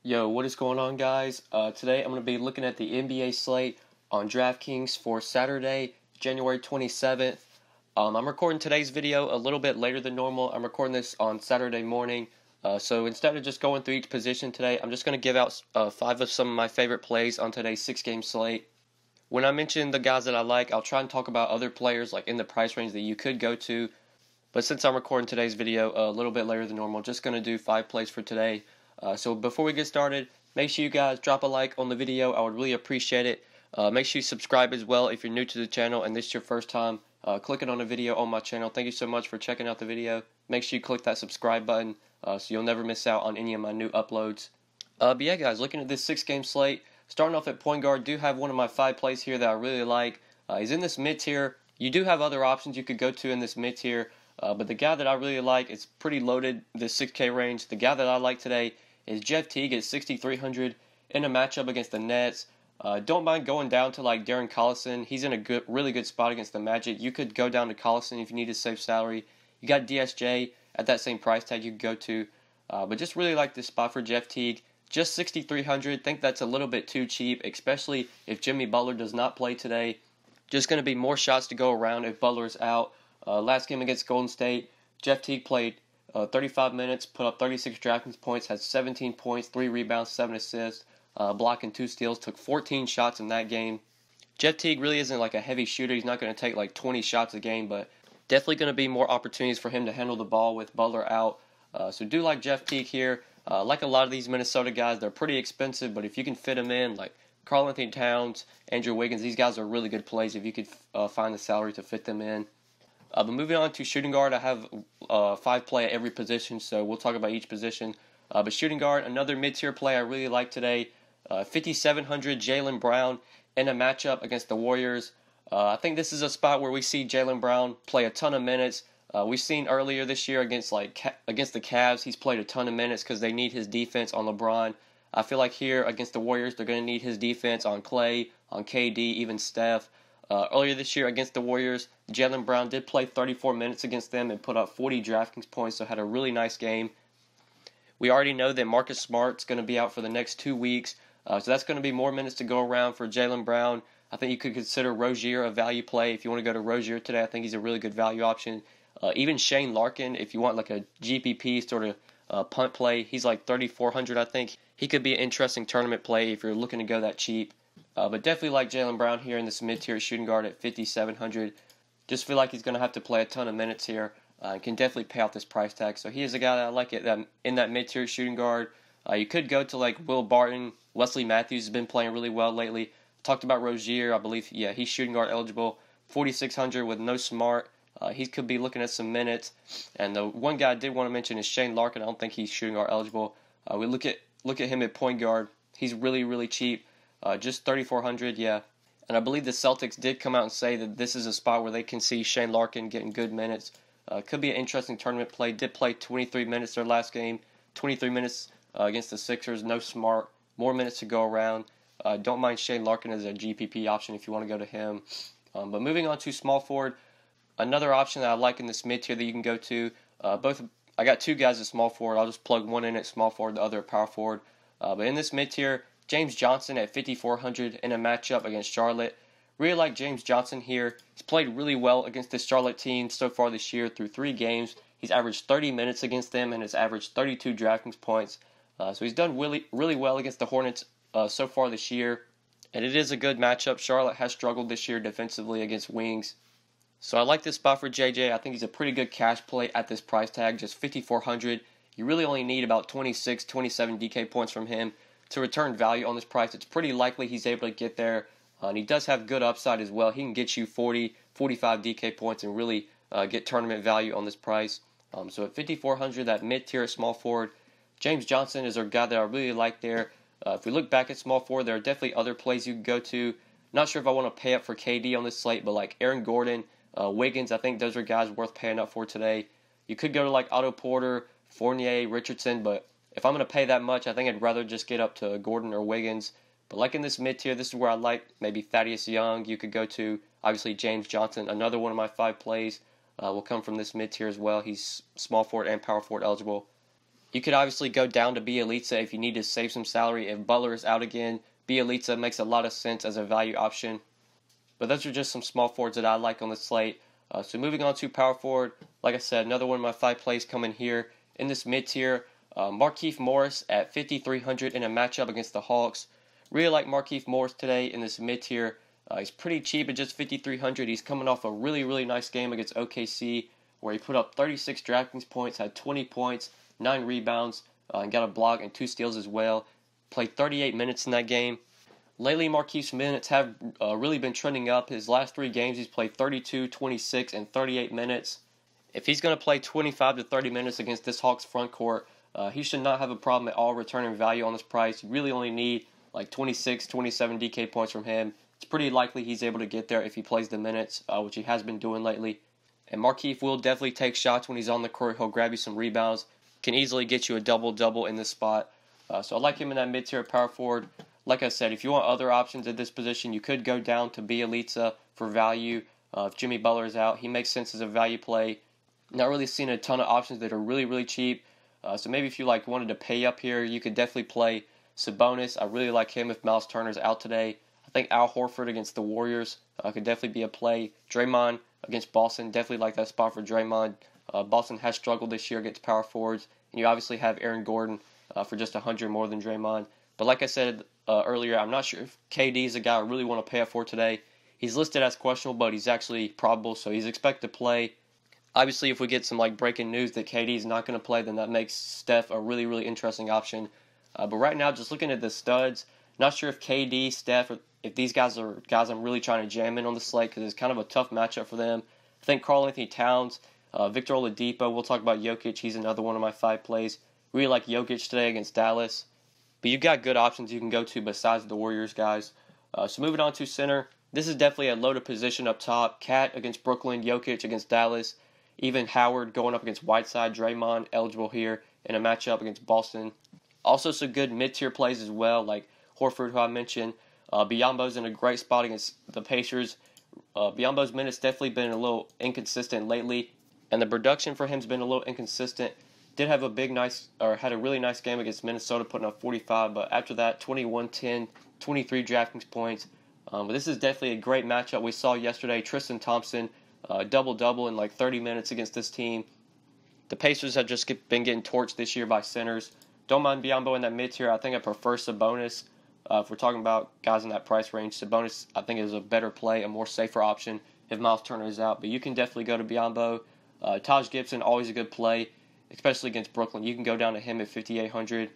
Yo, what is going on, guys? Today I'm going to be looking at the NBA slate on DraftKings for Saturday, January 27th. I'm recording today's video a little bit later than normal. I'm recording this on Saturday morning. So instead of just going through each position today, I'm just going to give out 5 of some of my favorite plays on today's 6-game slate. When I mention the guys that I like, I'll try and talk about other players like in the price range that you could go to. But since I'm recording today's video a little bit later than normal, just going to do 5 plays for today. So before we get started, make sure you guys drop a like on the video. I would really appreciate it. Make sure you subscribe as well if you're new to the channel and this is your first time clicking on a video on my channel. Thank you so much for checking out the video. Make sure you click that subscribe button so you'll never miss out on any of my new uploads. But yeah, guys, looking at this 6-game slate, starting off at point guard, do have one of my 5 plays here that I really like. He's in this mid-tier. You do have other options you could go to in this mid-tier, but the guy that I really like, it's pretty loaded, this 6K range. The guy that I like today is Jeff Teague at 6,300 in a matchup against the Nets. Don't mind going down to like Darren Collison. He's in a really good spot against the Magic. You could go down to Collison if you need to save salary. You got DSJ at that same price tag you could go to. But just really like this spot for Jeff Teague. Just 6,300. Think that's a little bit too cheap, especially if Jimmy Butler does not play today. Just going to be more shots to go around if Butler is out. Last game against Golden State, Jeff Teague played 35 minutes, put up 36 DraftKings points, had 17 points, 3 rebounds, 7 assists, block and 2 steals, took 14 shots in that game. Jeff Teague really isn't like a heavy shooter. He's not going to take like 20 shots a game, but definitely going to be more opportunities for him to handle the ball with Butler out. So do like Jeff Teague here. Like a lot of these Minnesota guys, they're pretty expensive, but if you can fit them in, like Karl-Anthony Towns, Andrew Wiggins, these guys are really good plays if you could find the salary to fit them in. But moving on to shooting guard, I have 5 play at every position, so we'll talk about each position. But shooting guard, another mid-tier play I really like today, 5,700 JAYLEN Brown in a matchup against the Warriors. I think this is a spot where we see JAYLEN Brown play a ton of minutes. We've seen earlier this year against the Cavs, he's played a ton of minutes because they need his defense on LeBron. I feel like here against the Warriors, they're going to need his defense on Clay, on KD, even Steph. Earlier this year against the Warriors, JAYLEN Brown did play 34 minutes against them and put up 40 DraftKings points, so had a really nice game. We already know that Marcus Smart's going to be out for the next 2 weeks, so that's going to be more minutes to go around for JAYLEN Brown. I think you could consider Rozier a value play. If you want to go to Rozier today, I think he's a really good value option. Even Shane Larkin, if you want like a GPP sort of punt play, he's like 3,400, I think. He could be an interesting tournament play if you're looking to go that cheap. But definitely like JAYLEN Brown here in this mid-tier shooting guard at 5,700. Just feel like he's going to have to play a ton of minutes here. And can definitely pay out this price tag. So he is a guy that I like in that mid-tier shooting guard. You could go to like Will Barton. Wesley Matthews has been playing really well lately. Talked about Rozier, I believe. Yeah, he's shooting guard eligible. 4,600 with no Smart. He could be looking at some minutes. And the one guy I did want to mention is Shane Larkin. I don't think he's shooting guard eligible. We look at him at point guard. He's really, really cheap. Just 3,400, yeah. And I believe the Celtics did come out and say that this is a spot where they can see Shane Larkin getting good minutes. Could be an interesting tournament play. Did play 23 minutes their last game. 23 minutes against the Sixers. No Smart. More minutes to go around. Don't mind Shane Larkin as a GPP option if you want to go to him. But moving on to small forward. Another option that I like in this mid-tier that you can go to. I got 2 guys at small forward. I'll just plug one in at small forward, the other at power forward. But in this mid-tier, James Johnson at 5,400 in a matchup against Charlotte. Really like James Johnson here. He's played really well against this Charlotte team so far this year through 3 games. He's averaged 30 minutes against them and has averaged 32 DraftKings points. So he's done really well against the Hornets so far this year. And it is a good matchup. Charlotte has struggled this year defensively against wings. So I like this spot for JJ. I think he's a pretty good cash play at this price tag, just 5,400. You really only need about 26, 27 DK points from him to return value on this price. It's pretty likely he's able to get there. And he does have good upside as well. He can get you 40, 45 DK points and really get tournament value on this price. So at 5,400, that mid-tier small forward, James Johnson is our guy that I really like there. If we look back at small forward, there are definitely other plays you can go to. Not sure if I want to pay up for KD on this slate, but like Aaron Gordon, Wiggins, I think those are guys worth paying up for today. You could go to like Otto Porter, Fournier, Richardson, but if I'm going to pay that much, I think I'd rather just get up to Gordon or Wiggins. But like in this mid-tier, this is where I like maybe Thaddeus Young. You could go to, obviously, James Johnson. Another one of my 5 plays will come from this mid-tier as well. He's small forward and power forward eligible. You could obviously go down to Bielitsa if you need to save some salary. If Butler is out again, Bielitsa makes a lot of sense as a value option. But those are just some small forwards that I like on the slate. So moving on to power forward, like I said, another one of my 5 plays coming here in this mid-tier. Markieff Morris at 5,300 in a matchup against the Hawks. Really like Markieff Morris today in this mid-tier. He's pretty cheap at just 5,300. He's coming off a really nice game against OKC where he put up 36 DraftKings points, had 20 points, 9 rebounds, and got a block and 2 steals as well. Played 38 minutes in that game. Lately, Markieff's minutes have really been trending up. His last 3 games, he's played 32, 26, and 38 minutes. If he's going to play 25 to 30 minutes against this Hawks front court, he should not have a problem at all returning value on this price. You really only need like 26, 27 DK points from him. It's pretty likely he's able to get there if he plays the minutes, which he has been doing lately. And Markieff will definitely take shots when he's on the court. He'll grab you some rebounds. Can easily get you a double-double in this spot. So I like him in that mid-tier power forward. Like I said, if you want other options at this position, you could go down to Bielitsa for value. If Jimmy Butler is out, he makes sense as a value play. Not really seeing a ton of options that are really cheap. So maybe if you wanted to pay up here, you could definitely play Sabonis. I really like him if Miles Turner's out today. I think Al Horford against the Warriors could definitely be a play. Draymond against Boston, definitely like that spot for Draymond. Boston has struggled this year against power forwards. And you obviously have Aaron Gordon for just 100 more than Draymond. But like I said earlier, I'm not sure if KD is a guy I really want to pay up for today. He's listed as questionable, but he's actually probable, so he's expected to play. Obviously, if we get some breaking news that KD is not going to play, then that makes Steph a really interesting option. But right now, just looking at the studs, not sure if KD, Steph, or if these guys are guys I'm really trying to jam in on the slate because it's kind of a tough matchup for them. I think Karl-Anthony Towns, Victor Oladipo, we'll talk about Jokic. He's another one of my 5 plays. Really like Jokic today against Dallas. But you've got good options you can go to besides the Warriors guys. So moving on to center, this is definitely a loaded position up top. Cat against Brooklyn, Jokic against Dallas. Even Howard going up against Whiteside, Draymond eligible here in a matchup against Boston. Also some good mid-tier plays as well, like Horford, who I mentioned. Biyombo's in a great spot against the Pacers. Biyombo's minutes definitely been a little inconsistent lately, and the production for him's been a little inconsistent. Did have had a really nice game against Minnesota, putting up 45, but after that, 21, 10, 23 DraftKings points. But this is definitely a great matchup. We saw yesterday Tristan Thompson double-double in 30 minutes against this team. The Pacers have just been getting torched this year by centers. Don't mind Biyombo in that mid-tier. I think I prefer Sabonis. If we're talking about guys in that price range, Sabonis I think is a better play, a more safer option if Miles Turner is out. But you can definitely go to Biyombo. Taj Gibson, always a good play, especially against Brooklyn. You can go down to him at 5,800.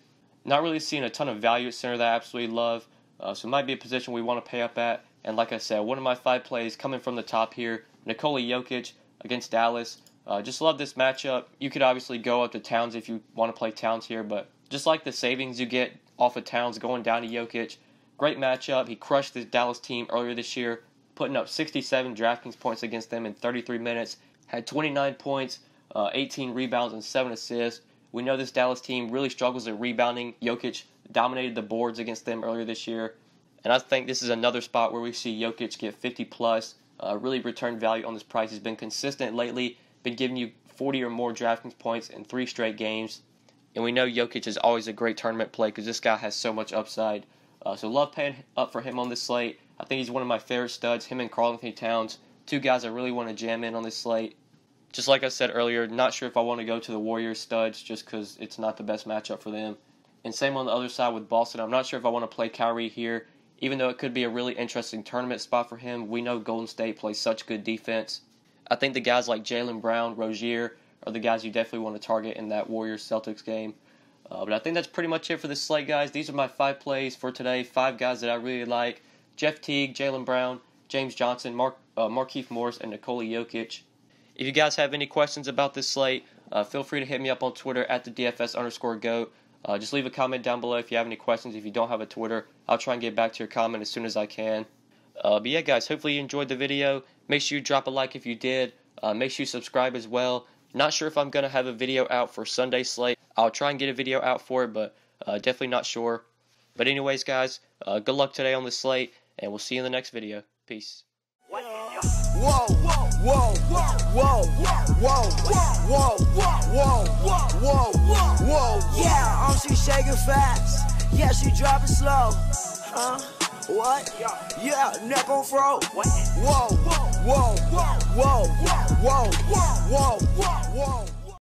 Not really seeing a ton of value at center that I absolutely love. So it might be a position we want to pay up at. And like I said, one of my 5 plays coming from the top here, Nikola Jokic against Dallas. Just love this matchup. You could obviously go up to Towns if you want to play Towns here, but just like the savings you get off of Towns going down to Jokic. Great matchup. He crushed the Dallas team earlier this year, putting up 67 DraftKings points against them in 33 minutes. Had 29 points, 18 rebounds, and 7 assists. We know this Dallas team really struggles at rebounding. Jokic dominated the boards against them earlier this year. And I think this is another spot where we see Jokic get 50+. Really return value on this price. He's been consistent lately, been giving you 40 or more DraftKings points in 3 straight games. And we know Jokic is always a great tournament play because this guy has so much upside. So love paying up for him on this slate. I think he's one of my favorite studs, him and Karl-Anthony Towns. 2 guys I really want to jam in on this slate. Just like I said earlier, not sure if I want to go to the Warriors studs just because it's not the best matchup for them. And same on the other side with Boston. I'm not sure if I want to play Kyrie here, even though it could be a really interesting tournament spot for him. We know Golden State plays such good defense. I think the guys like Jaylen Brown, Rozier are the guys you definitely want to target in that Warriors-Celtics game. But I think that's pretty much it for this slate, guys. These are my 5 plays for today. 5 guys that I really like. Jeff Teague, Jaylen Brown, James Johnson, Markieff Morris, and Nikola Jokic. If you guys have any questions about this slate, feel free to hit me up on Twitter at the DFS_GOAT. Just leave a comment down below if you have any questions. If you don't have a Twitter, I'll try and get back to your comment as soon as I can. But yeah, guys, hopefully you enjoyed the video. Make sure you drop a like if you did. Make sure you subscribe as well. Not sure if I'm going to have a video out for Sunday slate. I'll try and get a video out for it, but definitely not sure. But anyways, guys, good luck today on the slate, and we'll see you in the next video. Peace. Whoa, whoa. whoa, whoa, whoa, whoa, whoa, whoa, whoa. Yeah, she shaking fast. Yeah, she dropping slow. Huh? What? Yeah, neck on fro. Whoa, whoa, whoa, whoa, whoa, whoa, whoa.